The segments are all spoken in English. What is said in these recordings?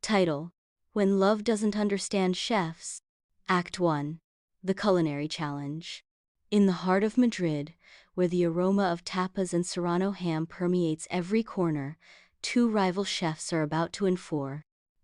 Title: When Love Doesn't Understand Chefs. Act 1. The Culinary Challenge. In the heart of Madrid, where the aroma of tapas and Serrano ham permeates every corner, two rival chefs are about to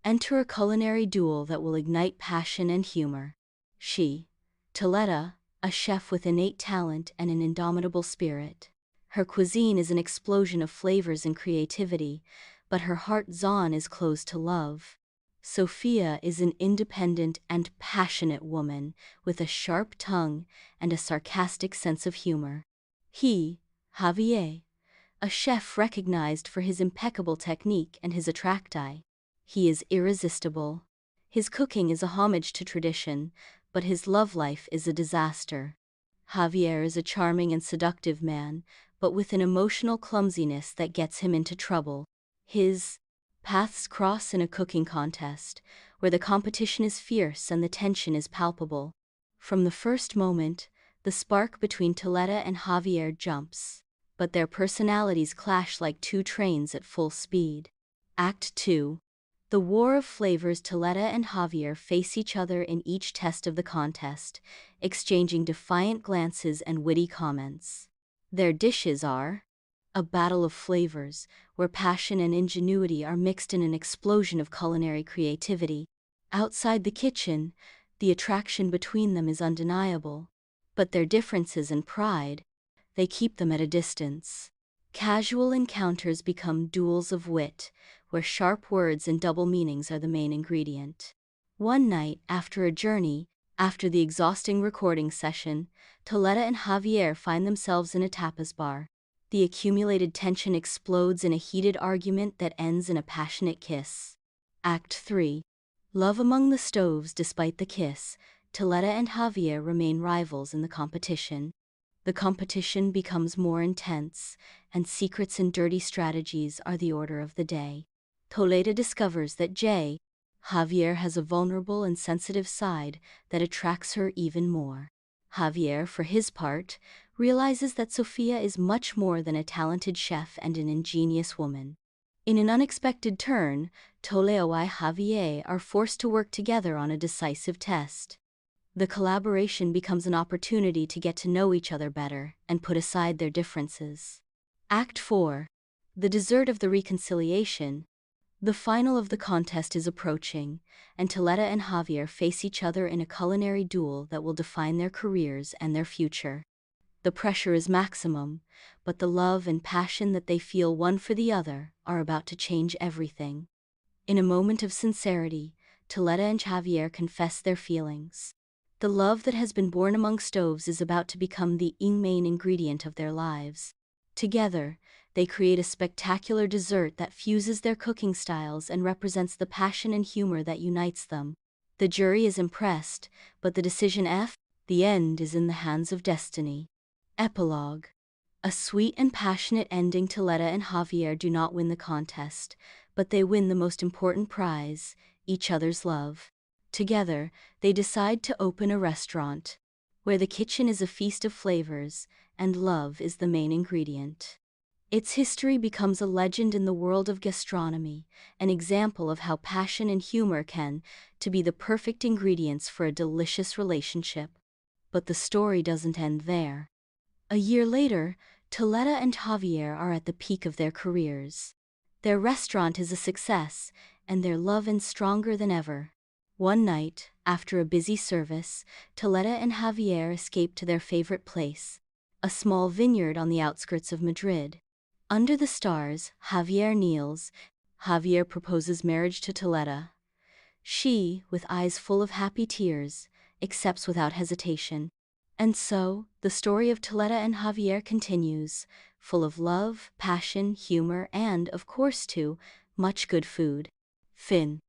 enter a culinary duel that will ignite passion and humor. She, Toleta, a chef with innate talent and an indomitable spirit. Her cuisine is an explosion of flavors and creativity, but her heart zone is closed to love. Sofia is an independent and passionate woman with a sharp tongue and a sarcastic sense of humor. He, Javier, a chef recognized for his impeccable technique and his attracti. He is irresistible. His cooking is a homage to tradition, but his love life is a disaster. Javier is a charming and seductive man, but with an emotional clumsiness that gets him into trouble. His paths cross in a cooking contest, where the competition is fierce and the tension is palpable. From the first moment, the spark between Toleta and Javier jumps, but their personalities clash like two trains at full speed. Act 2. The war of flavors. Toleta and Javier face each other in each test of the contest, exchanging defiant glances and witty comments. Their dishes are a battle of flavors, where passion and ingenuity are mixed in an explosion of culinary creativity. Outside the kitchen, the attraction between them is undeniable, but their differences and pride, they keep them at a distance. Casual encounters become duels of wit, where sharp words and double meanings are the main ingredient. One night, after a journey, after the exhausting recording session, Toleta and Javier find themselves in a tapas bar. The accumulated tension explodes in a heated argument that ends in a passionate kiss. Act 3. Love among the stoves. Despite the kiss, Toleta and Javier remain rivals in the competition. The competition becomes more intense, and secrets and dirty strategies are the order of the day. Toleta discovers that Javier has a vulnerable and sensitive side that attracts her even more. Javier, for his part, realizes that Sofia is much more than a talented chef and an ingenious woman. In an unexpected turn, Toleta and Javier are forced to work together on a decisive test. The collaboration becomes an opportunity to get to know each other better and put aside their differences. Act 4. The dessert of the reconciliation. The final of the contest is approaching, and Toleta and Javier face each other in a culinary duel that will define their careers and their future. The pressure is maximum, but the love and passion that they feel one for the other are about to change everything. In a moment of sincerity, Toleta and Javier confess their feelings. The love that has been born among stoves is about to become the main ingredient of their lives. Together, they create a spectacular dessert that fuses their cooking styles and represents the passion and humor that unites them. The jury is impressed, but the decision the end is in the hands of destiny. Epilogue. A sweet and passionate ending. Toleta and Javier do not win the contest, but they win the most important prize, each other's love. Together, they decide to open a restaurant, where the kitchen is a feast of flavors, and love is the main ingredient. Its history becomes a legend in the world of gastronomy, an example of how passion and humor can be the perfect ingredients for a delicious relationship. But the story doesn't end there. A year later, Toleta and Javier are at the peak of their careers. Their restaurant is a success, and their love is stronger than ever. One night, after a busy service, Toleta and Javier escape to their favorite place, a small vineyard on the outskirts of Madrid. Under the stars, Javier kneels. Javier proposes marriage to Toleta. She, with eyes full of happy tears, accepts without hesitation. And so, the story of Toleta and Javier continues, full of love, passion, humor, and, of course, much good food. Fin.